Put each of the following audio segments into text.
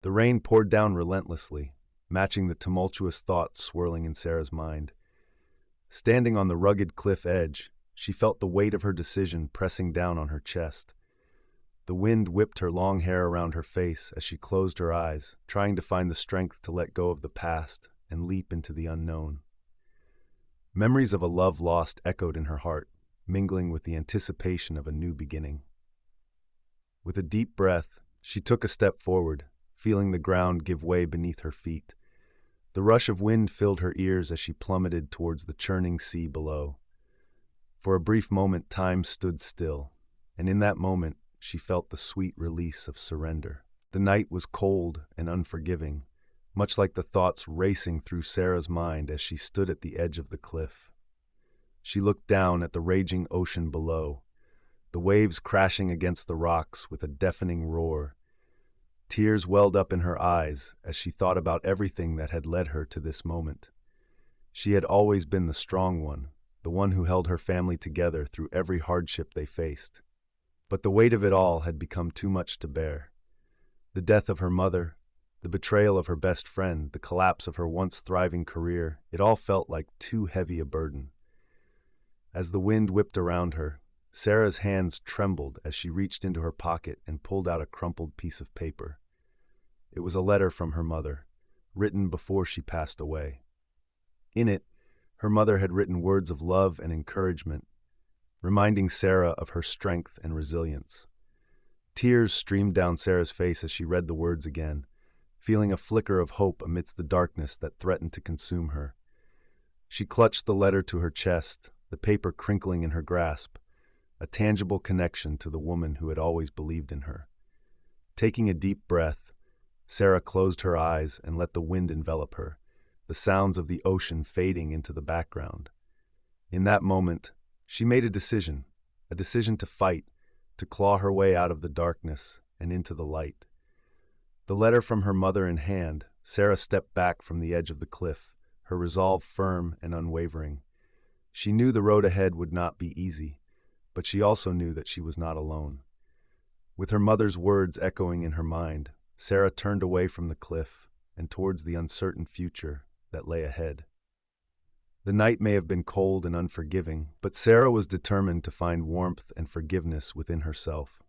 The rain poured down relentlessly, matching the tumultuous thoughts swirling in Sarah's mind. Standing on the rugged cliff edge, she felt the weight of her decision pressing down on her chest. The wind whipped her long hair around her face as she closed her eyes, trying to find the strength to let go of the past and leap into the unknown. Memories of a love lost echoed in her heart, mingling with the anticipation of a new beginning. With a deep breath, she took a step forward, feeling the ground give way beneath her feet. The rush of wind filled her ears as she plummeted towards the churning sea below. For a brief moment, time stood still, and in that moment, she felt the sweet release of surrender. The night was cold and unforgiving, much like the thoughts racing through Sarah's mind as she stood at the edge of the cliff. She looked down at the raging ocean below, the waves crashing against the rocks with a deafening roar. Tears welled up in her eyes as she thought about everything that had led her to this moment. She had always been the strong one, the one who held her family together through every hardship they faced. But the weight of it all had become too much to bear. The death of her mother, the betrayal of her best friend, the collapse of her once thriving career, it all felt like too heavy a burden. As the wind whipped around her, Sarah's hands trembled as she reached into her pocket and pulled out a crumpled piece of paper. It was a letter from her mother, written before she passed away. In it, her mother had written words of love and encouragement, reminding Sarah of her strength and resilience. Tears streamed down Sarah's face as she read the words again, feeling a flicker of hope amidst the darkness that threatened to consume her. She clutched the letter to her chest, the paper crinkling in her grasp, a tangible connection to the woman who had always believed in her. Taking a deep breath, Sarah closed her eyes and let the wind envelop her, the sounds of the ocean fading into the background. In that moment, she made a decision to fight, to claw her way out of the darkness and into the light. The letter from her mother in hand, Sarah stepped back from the edge of the cliff, her resolve firm and unwavering. She knew the road ahead would not be easy, but she also knew that she was not alone. With her mother's words echoing in her mind, Sarah turned away from the cliff and towards the uncertain future that lay ahead. The night may have been cold and unforgiving, but Sarah was determined to find warmth and forgiveness within herself.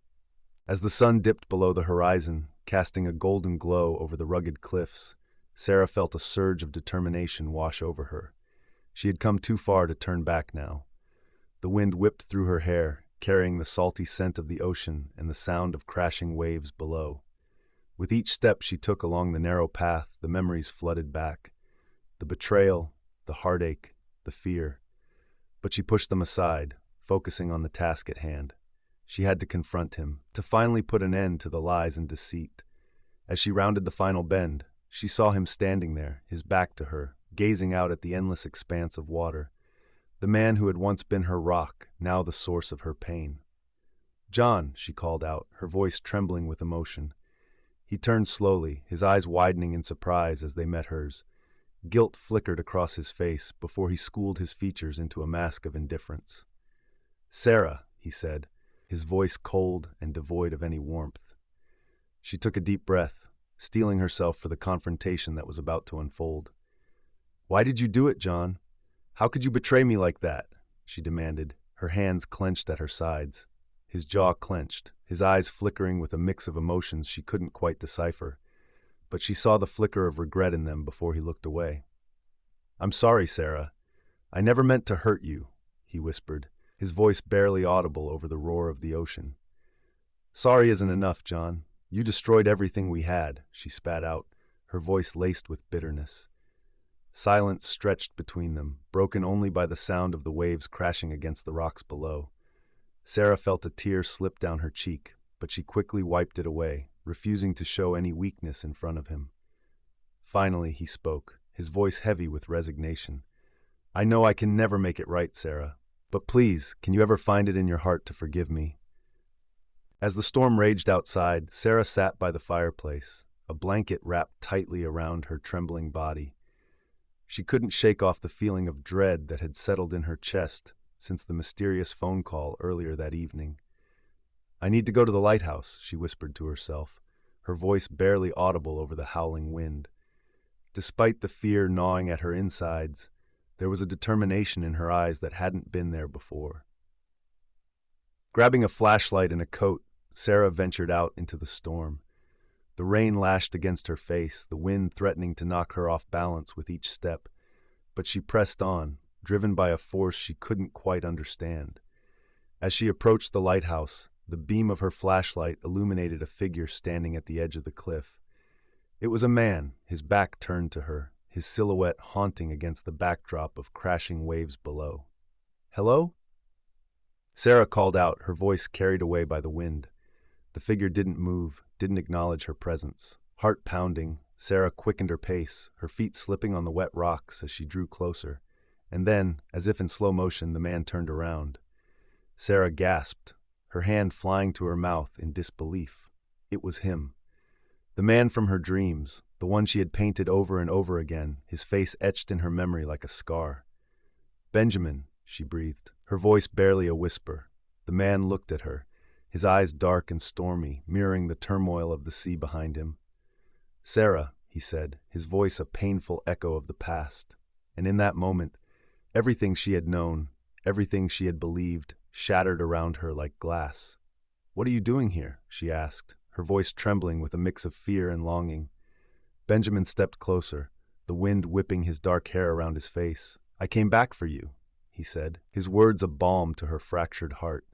As the sun dipped below the horizon, casting a golden glow over the rugged cliffs, Sarah felt a surge of determination wash over her. She had come too far to turn back now. The wind whipped through her hair, carrying the salty scent of the ocean and the sound of crashing waves below. With each step she took along the narrow path, the memories flooded back. The betrayal, the heartache, the fear. But she pushed them aside, focusing on the task at hand. She had to confront him, to finally put an end to the lies and deceit. As she rounded the final bend, she saw him standing there, his back to her, gazing out at the endless expanse of water. The man who had once been her rock, now the source of her pain. "John," she called out, her voice trembling with emotion. He turned slowly, his eyes widening in surprise as they met hers. Guilt flickered across his face before he schooled his features into a mask of indifference. "Sarah," he said, his voice cold and devoid of any warmth. She took a deep breath, steeling herself for the confrontation that was about to unfold. "Why did you do it, John? How could you betray me like that?" she demanded, her hands clenched at her sides. His jaw clenched, his eyes flickering with a mix of emotions she couldn't quite decipher, but she saw the flicker of regret in them before he looked away. "I'm sorry, Sarah. I never meant to hurt you," he whispered, his voice barely audible over the roar of the ocean. "Sorry isn't enough, John. You destroyed everything we had," she spat out, her voice laced with bitterness. Silence stretched between them, broken only by the sound of the waves crashing against the rocks below. Sarah felt a tear slip down her cheek, but she quickly wiped it away, refusing to show any weakness in front of him. Finally, he spoke, his voice heavy with resignation. "I know I can never make it right, Sarah, but please, can you ever find it in your heart to forgive me?" As the storm raged outside, Sarah sat by the fireplace, a blanket wrapped tightly around her trembling body. She couldn't shake off the feeling of dread that had settled in her chest since the mysterious phone call earlier that evening. "I need to go to the lighthouse," she whispered to herself, her voice barely audible over the howling wind. Despite the fear gnawing at her insides, there was a determination in her eyes that hadn't been there before. Grabbing a flashlight and a coat, Sarah ventured out into the storm. The rain lashed against her face, the wind threatening to knock her off balance with each step. But she pressed on, driven by a force she couldn't quite understand. As she approached the lighthouse, the beam of her flashlight illuminated a figure standing at the edge of the cliff. It was a man, his back turned to her, his silhouette haunting against the backdrop of crashing waves below. "Hello?" Sarah called out, her voice carried away by the wind. The figure didn't move, didn't acknowledge her presence. Heart pounding, Sarah quickened her pace, her feet slipping on the wet rocks as she drew closer. And then, as if in slow motion, the man turned around. Sarah gasped, her hand flying to her mouth in disbelief. It was him. The man from her dreams, the one she had painted over and over again, his face etched in her memory like a scar. "Benjamin," she breathed, her voice barely a whisper. The man looked at her, his eyes dark and stormy, mirroring the turmoil of the sea behind him. "Sarah," he said, his voice a painful echo of the past. And in that moment, everything she had known, everything she had believed, shattered around her like glass. "What are you doing here?" she asked, her voice trembling with a mix of fear and longing. Benjamin stepped closer, the wind whipping his dark hair around his face. "I came back for you," he said, his words a balm to her fractured heart.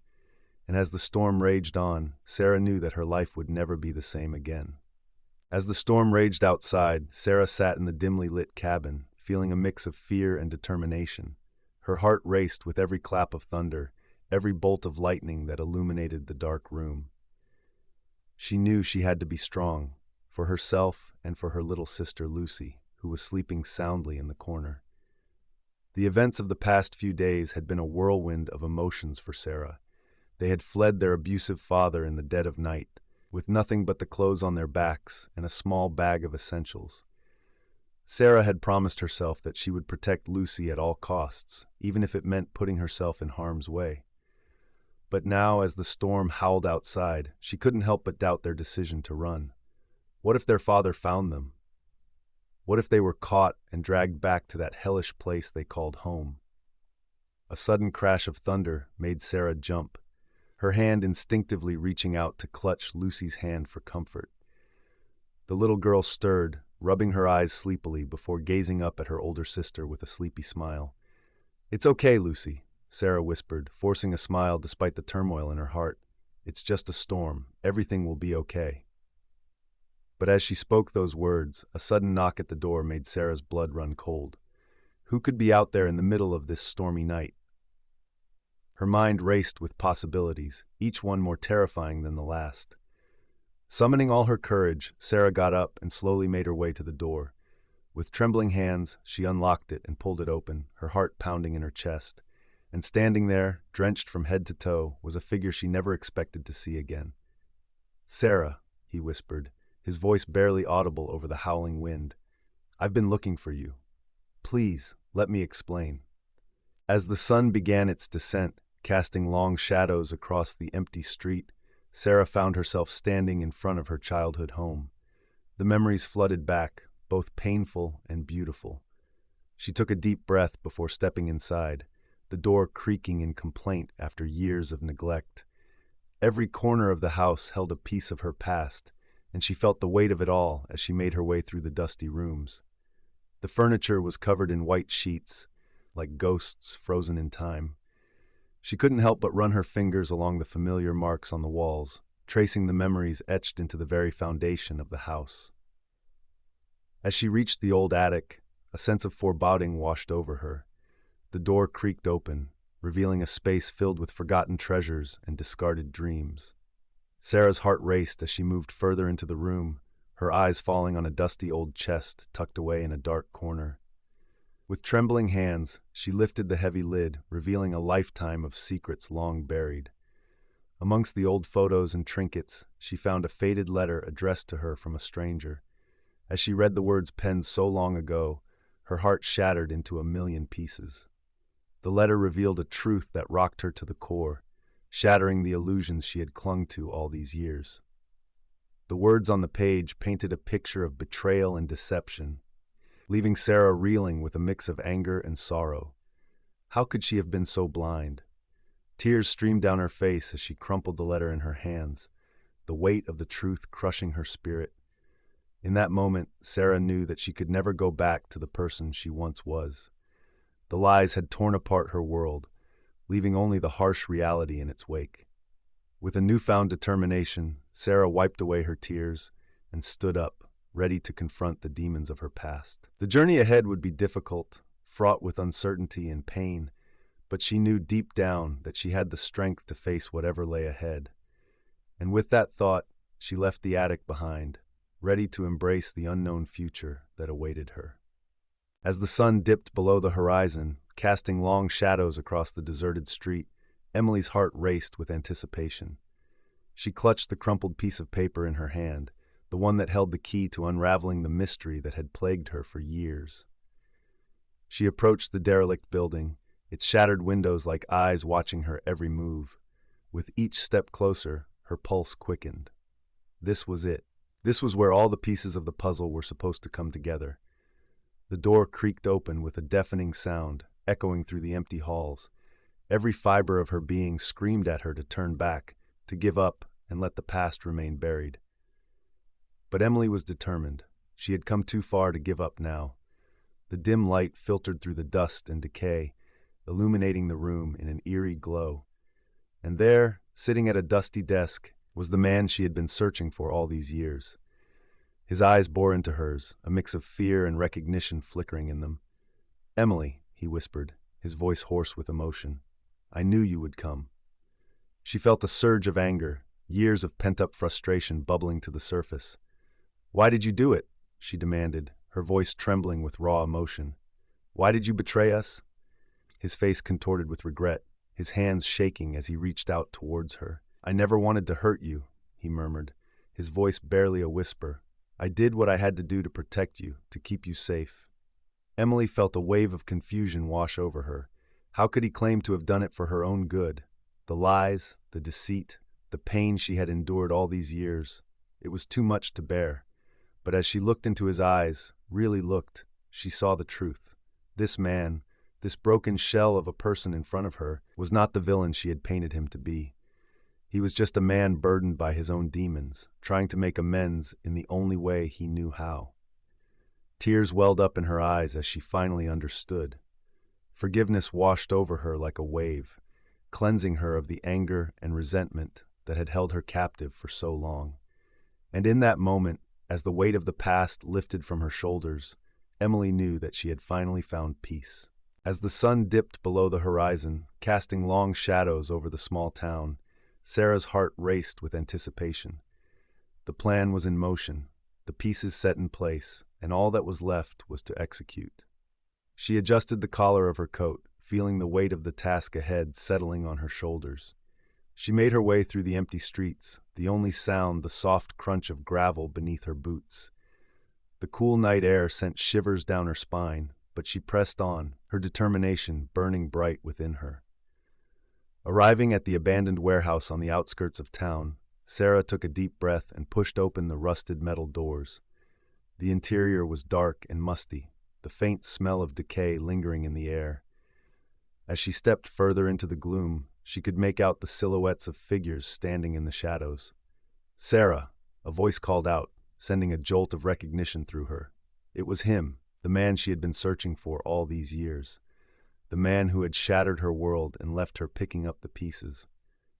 And as the storm raged on, Sarah knew that her life would never be the same again. As the storm raged outside, Sarah sat in the dimly lit cabin, feeling a mix of fear and determination. Her heart raced with every clap of thunder, every bolt of lightning that illuminated the dark room. She knew she had to be strong, for herself and for her little sister Lucy, who was sleeping soundly in the corner. The events of the past few days had been a whirlwind of emotions for Sarah. They had fled their abusive father in the dead of night, with nothing but the clothes on their backs and a small bag of essentials. Sarah had promised herself that she would protect Lucy at all costs, even if it meant putting herself in harm's way. But now, as the storm howled outside, she couldn't help but doubt their decision to run. What if their father found them? What if they were caught and dragged back to that hellish place they called home? A sudden crash of thunder made Sarah jump, her hand instinctively reaching out to clutch Lucy's hand for comfort. The little girl stirred, rubbing her eyes sleepily before gazing up at her older sister with a sleepy smile. "It's okay, Lucy," Sarah whispered, forcing a smile despite the turmoil in her heart. "It's just a storm. Everything will be okay." But as she spoke those words, a sudden knock at the door made Sarah's blood run cold. Who could be out there in the middle of this stormy night? Her mind raced with possibilities, each one more terrifying than the last. Summoning all her courage, Sarah got up and slowly made her way to the door. With trembling hands, she unlocked it and pulled it open, her heart pounding in her chest. And standing there, drenched from head to toe, was a figure she never expected to see again. "Sarah," he whispered, his voice barely audible over the howling wind. "I've been looking for you. Please, let me explain." As the sun began its descent, casting long shadows across the empty street, Sarah found herself standing in front of her childhood home. The memories flooded back, both painful and beautiful. She took a deep breath before stepping inside, the door creaking in complaint after years of neglect. Every corner of the house held a piece of her past, and she felt the weight of it all as she made her way through the dusty rooms. The furniture was covered in white sheets, like ghosts frozen in time. She couldn't help but run her fingers along the familiar marks on the walls, tracing the memories etched into the very foundation of the house. As she reached the old attic, a sense of foreboding washed over her. The door creaked open, revealing a space filled with forgotten treasures and discarded dreams. Sarah's heart raced as she moved further into the room, her eyes falling on a dusty old chest tucked away in a dark corner. With trembling hands, she lifted the heavy lid, revealing a lifetime of secrets long buried. Amongst the old photos and trinkets, she found a faded letter addressed to her from a stranger. As she read the words penned so long ago, her heart shattered into a million pieces. The letter revealed a truth that rocked her to the core, shattering the illusions she had clung to all these years. The words on the page painted a picture of betrayal and deception, leaving Sarah reeling with a mix of anger and sorrow. How could she have been so blind? Tears streamed down her face as she crumpled the letter in her hands, the weight of the truth crushing her spirit. In that moment, Sarah knew that she could never go back to the person she once was. The lies had torn apart her world, leaving only the harsh reality in its wake. With a newfound determination, Sarah wiped away her tears and stood up, ready to confront the demons of her past. The journey ahead would be difficult, fraught with uncertainty and pain, but she knew deep down that she had the strength to face whatever lay ahead. And with that thought, she left the attic behind, ready to embrace the unknown future that awaited her. As the sun dipped below the horizon, casting long shadows across the deserted street, Emily's heart raced with anticipation. She clutched the crumpled piece of paper in her hand, the one that held the key to unraveling the mystery that had plagued her for years. She approached the derelict building, its shattered windows like eyes watching her every move. With each step closer, her pulse quickened. This was it. This was where all the pieces of the puzzle were supposed to come together. The door creaked open with a deafening sound, echoing through the empty halls. Every fiber of her being screamed at her to turn back, to give up, and let the past remain buried. But Emily was determined. She had come too far to give up now. The dim light filtered through the dust and decay, illuminating the room in an eerie glow. And there, sitting at a dusty desk, was the man she had been searching for all these years. His eyes bore into hers, a mix of fear and recognition flickering in them. "Emily," he whispered, his voice hoarse with emotion, "I knew you would come." She felt a surge of anger, years of pent-up frustration bubbling to the surface. "Why did you do it?" she demanded, her voice trembling with raw emotion. "Why did you betray us?" His face contorted with regret, his hands shaking as he reached out towards her. "I never wanted to hurt you," he murmured, his voice barely a whisper. "I did what I had to do to protect you, to keep you safe." Emily felt a wave of confusion wash over her. How could he claim to have done it for her own good? The lies, the deceit, the pain she had endured all these years. It was too much to bear. But as she looked into his eyes, really looked, she saw the truth. This man, this broken shell of a person in front of her, was not the villain she had painted him to be. He was just a man burdened by his own demons, trying to make amends in the only way he knew how. Tears welled up in her eyes as she finally understood. Forgiveness washed over her like a wave, cleansing her of the anger and resentment that had held her captive for so long. And in that moment, as the weight of the past lifted from her shoulders, Emily knew that she had finally found peace. As the sun dipped below the horizon, casting long shadows over the small town, Sarah's heart raced with anticipation. The plan was in motion, the pieces set in place, and all that was left was to execute. She adjusted the collar of her coat, feeling the weight of the task ahead settling on her shoulders. She made her way through the empty streets, the only sound the soft crunch of gravel beneath her boots. The cool night air sent shivers down her spine, but she pressed on, her determination burning bright within her. Arriving at the abandoned warehouse on the outskirts of town, Sarah took a deep breath and pushed open the rusted metal doors. The interior was dark and musty, the faint smell of decay lingering in the air. As she stepped further into the gloom, she could make out the silhouettes of figures standing in the shadows. "Sarah!" a voice called out, sending a jolt of recognition through her. It was him, the man she had been searching for all these years. The man who had shattered her world and left her picking up the pieces.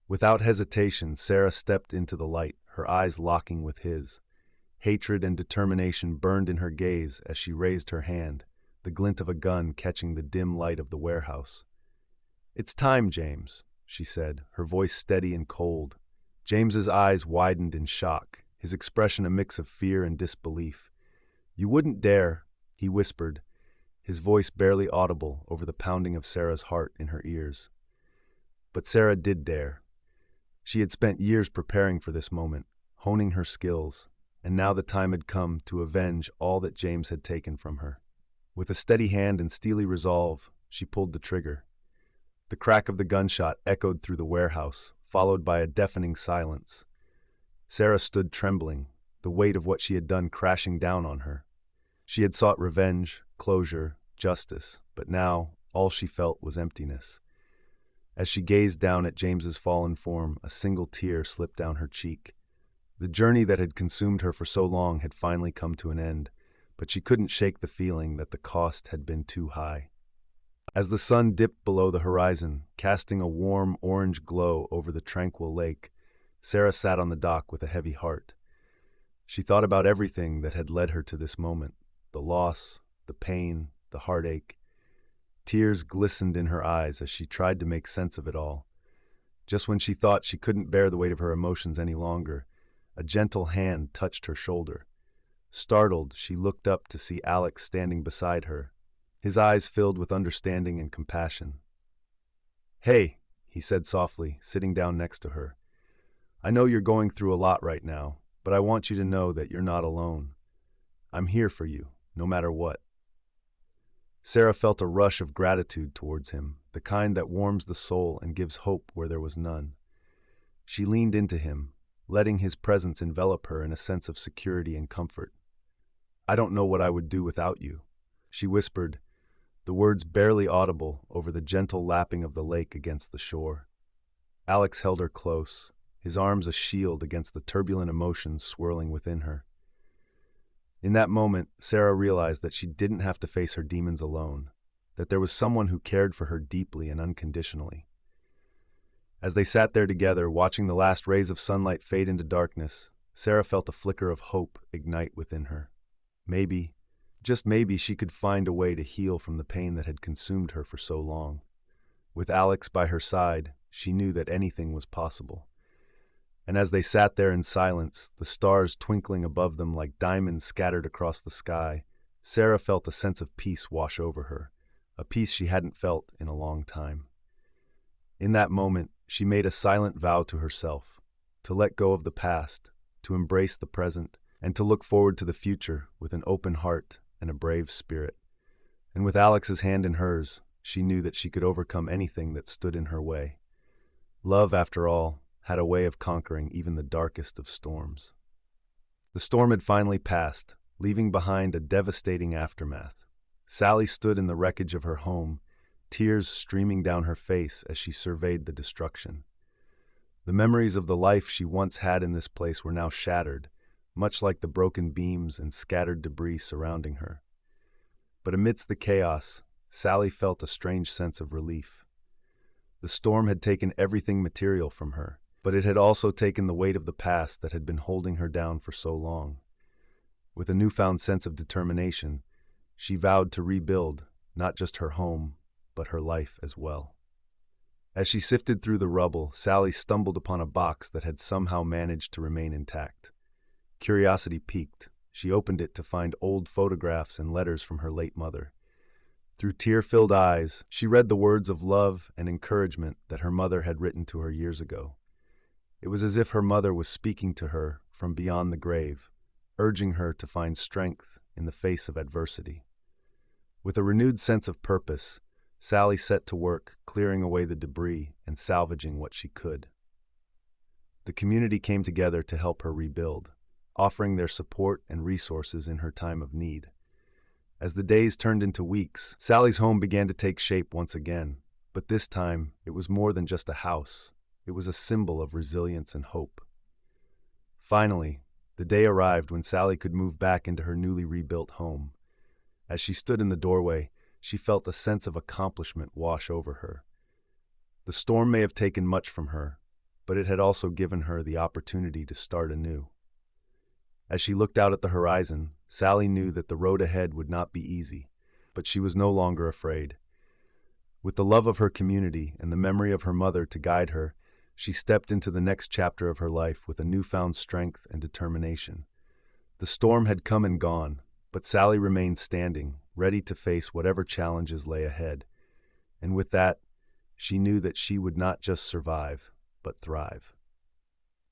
Without hesitation, Sarah stepped into the light, her eyes locking with his. Hatred and determination burned in her gaze as she raised her hand, the glint of a gun catching the dim light of the warehouse. "It's time, James," she said, her voice steady and cold. James's eyes widened in shock, his expression a mix of fear and disbelief. "You wouldn't dare," he whispered, his voice barely audible over the pounding of Sarah's heart in her ears. But Sarah did dare. She had spent years preparing for this moment, honing her skills, and now the time had come to avenge all that James had taken from her. With a steady hand and steely resolve, she pulled the trigger. The crack of the gunshot echoed through the warehouse, followed by a deafening silence. Sarah stood trembling, the weight of what she had done crashing down on her. She had sought revenge, closure, justice, but now all she felt was emptiness. As she gazed down at James's fallen form, a single tear slipped down her cheek. The journey that had consumed her for so long had finally come to an end, but she couldn't shake the feeling that the cost had been too high. As the sun dipped below the horizon, casting a warm orange glow over the tranquil lake, Sarah sat on the dock with a heavy heart. She thought about everything that had led her to this moment, the loss, the pain, the heartache. Tears glistened in her eyes as she tried to make sense of it all. Just when she thought she couldn't bear the weight of her emotions any longer, a gentle hand touched her shoulder. Startled, she looked up to see Alex standing beside her, his eyes filled with understanding and compassion. "Hey," he said softly, sitting down next to her. "I know you're going through a lot right now, but I want you to know that you're not alone. I'm here for you, no matter what." Sarah felt a rush of gratitude towards him, the kind that warms the soul and gives hope where there was none. She leaned into him, letting his presence envelop her in a sense of security and comfort. "I don't know what I would do without you," she whispered, the words barely audible over the gentle lapping of the lake against the shore. Alex held her close, his arms a shield against the turbulent emotions swirling within her. In that moment, Sarah realized that she didn't have to face her demons alone, that there was someone who cared for her deeply and unconditionally. As they sat there together, watching the last rays of sunlight fade into darkness, Sarah felt a flicker of hope ignite within her. Maybe, just maybe, she could find a way to heal from the pain that had consumed her for so long. With Alex by her side, she knew that anything was possible. And as they sat there in silence, the stars twinkling above them like diamonds scattered across the sky, Sarah felt a sense of peace wash over her, a peace she hadn't felt in a long time. In that moment, she made a silent vow to herself, to let go of the past, to embrace the present, and to look forward to the future with an open heart and a brave spirit. And with Alex's hand in hers, she knew that she could overcome anything that stood in her way. Love, after all, had a way of conquering even the darkest of storms. The storm had finally passed, leaving behind a devastating aftermath. Sally stood in the wreckage of her home, tears streaming down her face as she surveyed the destruction. The memories of the life she once had in this place were now shattered, much like the broken beams and scattered debris surrounding her. But amidst the chaos, Sally felt a strange sense of relief. The storm had taken everything material from her, but it had also taken the weight of the past that had been holding her down for so long. With a newfound sense of determination, she vowed to rebuild not just her home, but her life as well. As she sifted through the rubble, Sally stumbled upon a box that had somehow managed to remain intact. Curiosity piqued. She opened it to find old photographs and letters from her late mother. Through tear-filled eyes, she read the words of love and encouragement that her mother had written to her years ago. It was as if her mother was speaking to her from beyond the grave, urging her to find strength in the face of adversity. With a renewed sense of purpose, Sally set to work clearing away the debris and salvaging what she could. The community came together to help her rebuild, offering their support and resources in her time of need. As the days turned into weeks, Sally's home began to take shape once again, but this time it was more than just a house. It was a symbol of resilience and hope. Finally, the day arrived when Sally could move back into her newly rebuilt home. As she stood in the doorway, she felt a sense of accomplishment wash over her. The storm may have taken much from her, but it had also given her the opportunity to start anew. As she looked out at the horizon, Sally knew that the road ahead would not be easy, but she was no longer afraid. With the love of her community and the memory of her mother to guide her, she stepped into the next chapter of her life with a newfound strength and determination. The storm had come and gone, but Sally remained standing, ready to face whatever challenges lay ahead. And with that, she knew that she would not just survive, but thrive.